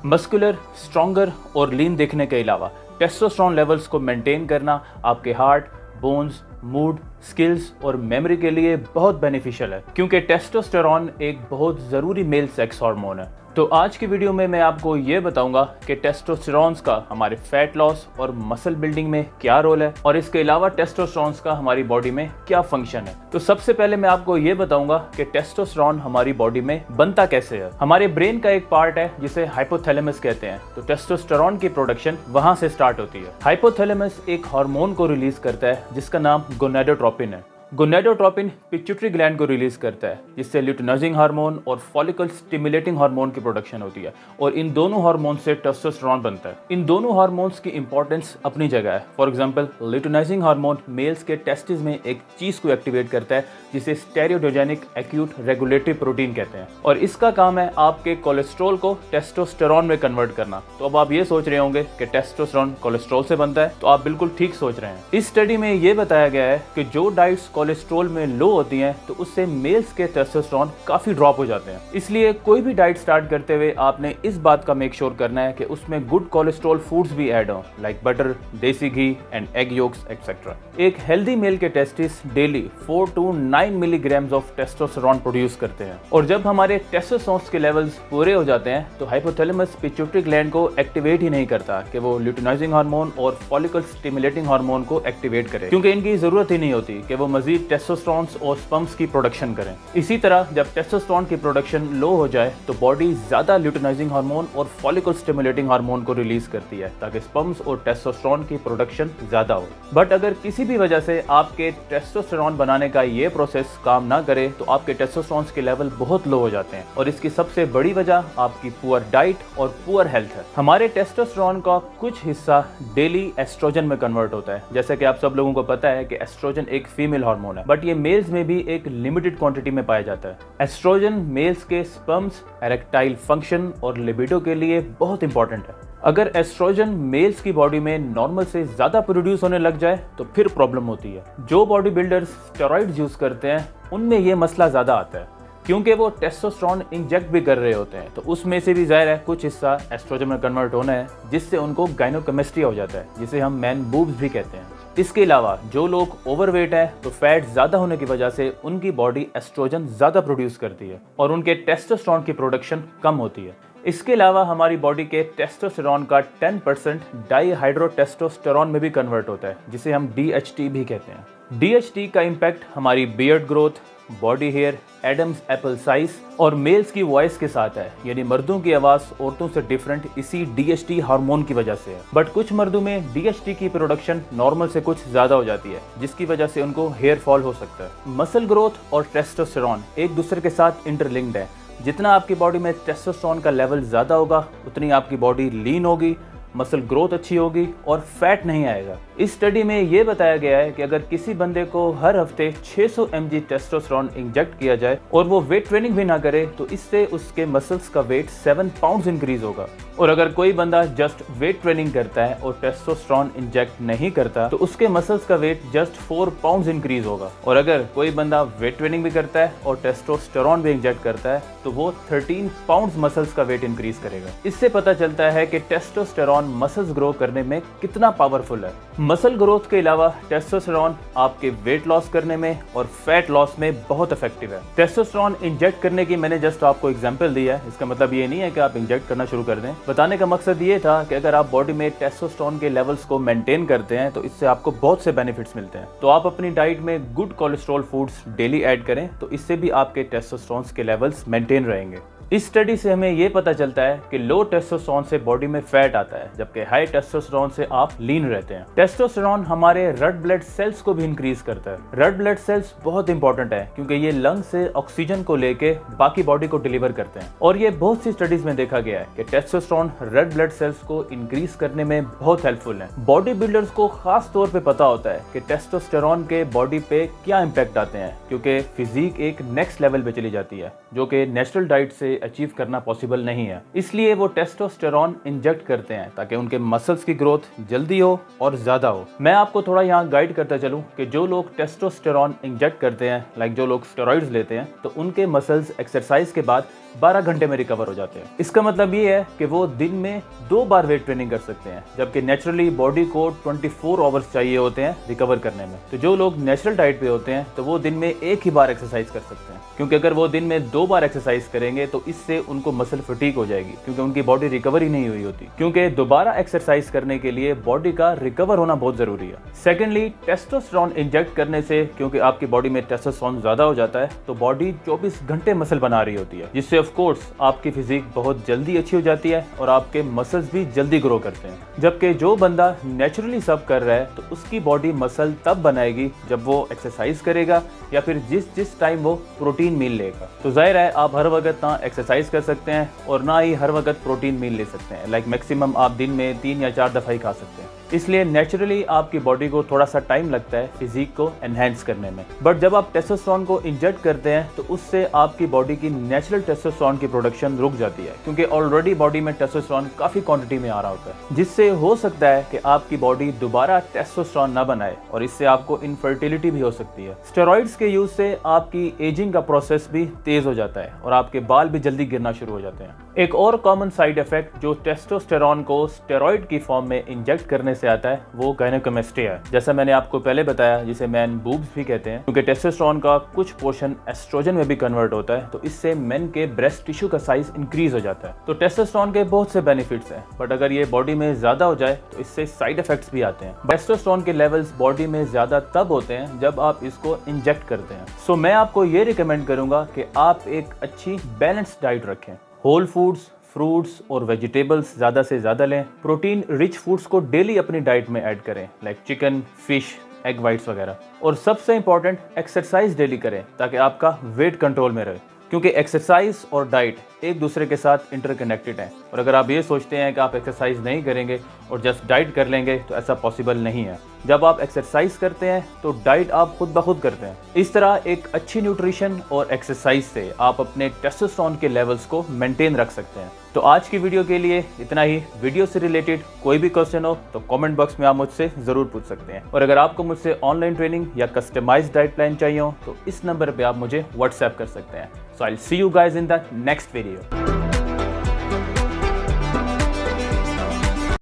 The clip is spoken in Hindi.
मस्कुलर, स्ट्रॉन्गर और लीन दिखने के अलावा टेस्टोस्टेरोन लेवल्स को मेंटेन करना आपके हार्ट, बोन्स, मूड, स्किल्स और मेमोरी के लिए बहुत बेनिफिशियल है, क्योंकि टेस्टोस्टेरोन एक बहुत ज़रूरी मेल सेक्स हार्मोन है। तो आज की वीडियो में मैं आपको ये बताऊंगा कि टेस्टोस्टेरोन्स का हमारे फैट लॉस और मसल बिल्डिंग में क्या रोल है, और इसके अलावा टेस्टोस्टेरोन्स का हमारी बॉडी में क्या फंक्शन है। तो सबसे पहले मैं आपको ये बताऊंगा कि टेस्टोस्टेरोन हमारी बॉडी में बनता कैसे है। हमारे ब्रेन का एक पार्ट है जिसे हाइपोथैलेमस कहते हैं, तो टेस्टोस्टेरोन की प्रोडक्शन वहां से स्टार्ट होती है। हाइपोथैलेमस एक हार्मोन को रिलीज करता है जिसका नाम गोनाडोट्रोपिन है। गोनाडोट्रोपिन पिट्यूटरी ग्लैंड को रिलीज करता है, जिससे ल्यूटिनाइजिंग हार्मोन और फॉलिकल स्टिमुलेटिंग हार्मोन की प्रोडक्शन होती है, और इन दोनों हार्मोन से टेस्टोस्टेरोन बनता है। इन दोनों हार्मोन्स की इंपॉर्टेंस अपनी जगह है। For example, luteinizing hormone males के टेस्टिस में एक चीज को एक्टिवेट करता है जिसे स्टेरियोडोजेनिक एक्यूट रेगुलेटरी प्रोटीन कहते हैं, और इसका काम है आपके कोलेस्ट्रॉल को टेस्टोस्टेरोन में कन्वर्ट करना। तो अब आप ये सोच रहे होंगे कि टेस्टोस्टेरोन कोलेस्ट्रॉल से बनता है, तो आप बिल्कुल ठीक सोच रहे हैं। इस स्टडी में ये बताया गया है कि जो डाइट्स कोलेस्ट्रॉल में लो होती हैं तो उससे मेल्स के टेस्टोस्टेरोन काफी ड्रॉप हो जाते हैं। इसलिए कोई भी डाइट स्टार्ट करते हुए आपने इस बात का मेक श्योर करना है कि उसमें गुड कोलेस्ट्रॉल फूड्स भी ऐड हो, लाइक बटर, देसी घी एंड एग योक्स एक्सेट्रा। एक हेल्दी मेल के testis daily 4 to 9 milligrams of testosterone produce करते हैं, और जब हमारे टेस्टोस्टेरोन के लेवल्स पूरे हो जाते हैं तो हाइपोथैलेमस पिट्यूटरी ग्लैंड को एक्टिवेट ही नहीं करता कि वो ल्यूटिनाइजिंग हार्मोन और फॉलिकल स्टिमुलेटिंग हार्मोन को एक्टिवेट करे, क्योंकि इनकी जरूरत ही नहीं होती कि वो मजीद टेस्टोस्टेरोन और स्पर्म्स की प्रोडक्शन करें। इसी तरह जब टेस्टोस्टेरोन की प्रोडक्शन लो हो जाए तो बॉडी ज्यादा ल्यूटिनाइजिंग हार्मोन और फॉलिकल स्टिमुलेटिंग हार्मोन को रिलीज करती है ताकि स्पर्म्स और टेस्टोस्टेरोन की प्रोडक्शन ज्यादा हो। बट अगर किसी भी वजह से आपके टेस्टोस्टेरोन बनाने का ये प्रोसेस काम ना करे तो आपके टेस्टोस्टेरोन के लेवल बहुत लो हो जाते हैं, और इसकी सबसे बड़ी वजह आपकी पुअर डाइट और पुअर हेल्थ है। हमारे टेस्टोस्टेरोन का कुछ हिस्सा डेली एस्ट्रोजन में कन्वर्ट होता है। जैसे कि आप सब लोगों को पता है कि एस्ट्रोजन एक फीमेल हार्मोन है, बट ये मेल्स में भी एक लिमिटेड क्वांटिटी में पाया जाता है। एस्ट्रोजन मेल्स के स्पर्म्स, इरेक्टाइल फंक्शन और लिबिडो के लिए बहुत इंपॉर्टेंट है। अगर एस्ट्रोजन मेल्स की बॉडी में नॉर्मल से ज्यादा प्रोड्यूस होने लग जाए तो फिर प्रॉब्लम होती है। जो बॉडी बिल्डर्स स्टेरॉइड्स यूज करते हैं उनमें ये मसला ज्यादा आता है, क्योंकि वो टेस्टोस्टेरोन इंजेक्ट भी कर रहे होते हैं, तो उसमें से भी जाहिर है कुछ हिस्सा एस्ट्रोजन में कन्वर्ट होना है, जिससे उनको गायनोकेमिस्ट्री हो जाता है, जिसे हम मैन बूब्स भी कहते हैं। इसके अलावा जो लोग ओवरवेट है तो फैट ज्यादा होने की वजह से उनकी बॉडी एस्ट्रोजन ज्यादा प्रोड्यूस करती है और उनके टेस्टोस्टेरोन की प्रोडक्शन कम होती है। इसके अलावा हमारी बॉडी के टेस्टोस्टेरोन का 10% डाईहाइड्रोटेस्टोस्टेरोन में भी कन्वर्ट होता है, जिसे हम DHT भी कहते हैं। DHT का इम्पैक्ट हमारी beard growth, body hair, Adam's apple size और मेल्स की वॉइस के साथ है, यानी मर्दों की आवाज औरतों से डिफरेंट इसी DHT हार्मोन की वजह से है। बट कुछ मर्दों में DHT की प्रोडक्शन नॉर्मल से कुछ ज्यादा हो जाती है, जिसकी वजह से उनको हेयर फॉल हो सकता है। मसल ग्रोथ और टेस्टोस्टेरोन एक दूसरे के साथ इंटरलिंक्ड है। जितना आपकी बॉडी में टेस्टोस्टेरोन का लेवल ज्यादा होगा उतनी आपकी बॉडी लीन होगी, मसल ग्रोथ अच्छी होगी और फैट नहीं आएगा। इस स्टडी में ये बताया गया है कि अगर किसी बंदे को हर हफ्ते 600 mg टेस्टोस्टेरोन इंजेक्ट किया जाए और वो वेट ट्रेनिंग भी ना करे तो इससे उसके मसल्स का वेट 7 पाउंड्स इंक्रीज होगा। और अगर कोई बंदा जस्ट वेट ट्रेनिंग करता है और टेस्टोस्टेरोन इंजेक्ट नहीं करता तो उसके मसल्स का वेट जस्ट 4 पाउंड्स इंक्रीज होगा। और अगर कोई बंदा वेट ट्रेनिंग भी करता है और टेस्टोस्टेरोन भी इंजेक्ट करता है तो वो 13 पाउंड्स मसल्स का वेट इंक्रीज करेगा। इससे पता चलता है कि टेस्टोस्टेरोन मसल्स ग्रो करने में कितना पावरफुल है। मसल ग्रोथ के अलावा टेस्टोस्टेरोन आपके वेट लॉस करने में और फैट लॉस में बहुत इफेक्टिव है। टेस्टोस्टेरोन इंजेक्ट करने की मैंने जस्ट आपको एग्जांपल दिया है, इसका मतलब ये नहीं है कि आप इंजेक्ट करना शुरू कर दें। बताने का मकसद ये था कि अगर आप बॉडी में टेस्टोस्टेरोन के लेवल्स को मेंटेन करते हैं तो इससे आपको बहुत से बेनिफिट्स मिलते हैं। तो आप अपनी डाइट में good cholesterol foods daily add करें तो इससे भी आपके टेस्टोस्टेरोन के लेवल्स मेंटेन रहेंगे। इस स्टडी से हमें यह पता चलता है कि लो टेस्टोस्टेरोन से बॉडी में फैट आता है, जबकि हाई टेस्टोस्टेरोन से आप लीन रहते हैं। टेस्टोस्टेरोन हमारे रेड ब्लड सेल्स को भी इंक्रीज करता है। रेड ब्लड सेल्स बहुत इंपॉर्टेंट है क्योंकि ये लंग से ऑक्सीजन को लेके बाकी बॉडी को डिलीवर करते हैं, और ये बहुत सी स्टडीज में देखा गया है कि टेस्टोस्टेरोन रेड ब्लड सेल्स को इंक्रीज करने में बहुत हेल्पफुल है। बॉडी बिल्डर्स को खास तौर पे पता होता है कि टेस्टोस्टेरोन के बॉडी पे क्या इंपैक्ट आते हैं, क्योंकि फिजिक एक नेक्स्ट लेवल पे चली जाती है जो कि नेचुरल डाइट से अचीव करना पॉसिबल नहीं है। इसलिए वो टेस्टोस्टेरोन इंजेक्ट करते हैं ताकि उनके मसल्स की ग्रोथ जल्दी हो और ज्यादा हो। मैं आपको थोड़ा यहाँ गाइड करता चलूं कि जो लोग टेस्टोस्टेरोन इंजेक्ट करते हैं, लाइक जो लोग स्टेरॉइड्स लेते हैं, तो उनके मसल्स एक्सरसाइज के बाद 12 घंटे में रिकवर हो जाते हैं। इसका मतलब ये है कि वो दिन में 2 बार वेट ट्रेनिंग कर सकते हैं, जबकि नेचुरली बॉडी को 24 आवर्स चाहिए होते हैं रिकवर करने में। तो जो लोग नेचुरल डाइट पे होते हैं तो वो दिन में एक ही बार एक्सरसाइज कर सकते हैं, क्योंकि अगर वो दिन में 2 बार एक्सरसाइज करेंगे तो इससे उनको मसल फटीग हो जाएगी, क्योंकि उनकी बॉडी रिकवर ही नहीं हुई होती। क्योंकि दोबारा एक्सरसाइज करने के लिए बॉडी का रिकवर होना बहुत जरूरी है। सेकेंडली, टेस्टोस्टेरोन इंजेक्ट करने से क्योंकि आपकी बॉडी में टेस्टोस्टेरोन ज्यादा हो जाता है तो बॉडी 24 घंटे मसल बना रही होती है, जिससे ऑफ कोर्स आपकी फिजिक बहुत जल्दी अच्छी हो जाती है और आपके मसल्स भी जल्दी ग्रो करते हैं। जबकि जो बंदा नेचुरली सब कर रहा है तो उसकी बॉडी मसल तब बनाएगी जब वो एक्सरसाइज करेगा या फिर जिस टाइम वो प्रोटीन मील लेगा। तो जाहिर है आप हर वक्त ना एक्सरसाइज कर सकते हैं और ना ही हर वक्त प्रोटीन मील ले सकते हैं। लाइक मैक्सिमम आप दिन में 3 या 4 दफ़ा ही खा सकते हैं। इसलिए नेचुरली आपकी बॉडी को थोड़ा सा टाइम लगता है फिजिक को एनहेंस करने में। बट जब आप टेस्टोस्टेरोन को इंजेक्ट करते हैं तो उससे आपकी बॉडी की नेचुरल टेस्टोस्टेरोन की प्रोडक्शन रुक जाती है, क्योंकि ऑलरेडी बॉडी में टेस्टोस्टेरोन काफी क्वांटिटी में आ रहा होता है, जिससे हो सकता है कि आपकी बॉडी दोबारा टेस्टोस्टेरोन न बनाए और इससे आपको इनफर्टिलिटी भी हो सकती है। स्टेरॉइड्स के यूज से आपकी एजिंग का प्रोसेस भी तेज हो जाता है और आपके बाल भी जल्दी गिरना शुरू हो जाते हैं। एक और कॉमन साइड इफेक्ट जो टेस्टोस्टेरोन को स्टेरॉइड की फॉर्म में इंजेक्ट करने से आता है वो गायनेकोमेस्टिया है, जैसा मैंने आपको पहले बताया, जिसे मैन बूब्स भी कहते हैं, क्योंकि टेस्टोस्टेरोन का कुछ पोर्शन एस्ट्रोजन में भी कन्वर्ट होता है, तो इससे मेन के ब्रेस्ट टिश्यू का साइज इंक्रीज हो जाता है। तो टेस्टोस्टेरोन के बहुत से बेनिफिट्स हैं, बट अगर ये बॉडी में ज्यादा हो जाए तो इससे साइड इफेक्ट्स भी आते हैं। टेस्टोस्टेरोन के लेवल्स बॉडी में ज्यादा तब होते हैं जब आप इसको इंजेक्ट करते हैं। सो मैं आपको ये रिकमेंड करूंगा कि आप एक अच्छी बैलेंस्ड डाइट रखें। होल फूड्स, फ्रूट्स और वेजिटेबल्स ज़्यादा से ज़्यादा लें। प्रोटीन रिच फूड्स को डेली अपनी डाइट में ऐड करें, like chicken, fish, egg whites वगैरह। और सबसे इंपॉर्टेंट, एक्सरसाइज डेली करें ताकि आपका वेट कंट्रोल में रहे, क्योंकि एक्सरसाइज और डाइट एक दूसरे के साथ इंटरकनेक्टेड हैं। और अगर आप ये सोचते हैं कि आप एक्सरसाइज नहीं करेंगे और जस्ट डाइट कर लेंगे तो ऐसा पॉसिबल नहीं है। जब आप एक्सरसाइज करते हैं तो डाइट आप खुद ब खुद करते हैं। इस तरह एक अच्छी न्यूट्रिशन और एक्सरसाइज से आप अपने टेस्टोस्टेरोन के लेवल्स को मेंटेन रख सकते हैं। तो आज की वीडियो के लिए इतना ही। वीडियो से रिलेटेड कोई भी क्वेश्चन हो तो कमेंट बॉक्स में आप मुझसे ज़रूर पूछ सकते हैं। और अगर आपको मुझसे ऑनलाइन ट्रेनिंग या कस्टमाइज्ड डाइट प्लान चाहिए हो तो इस नंबर पे आप मुझे व्हाट्सएप कर सकते हैं। So I will see you guys in the next video.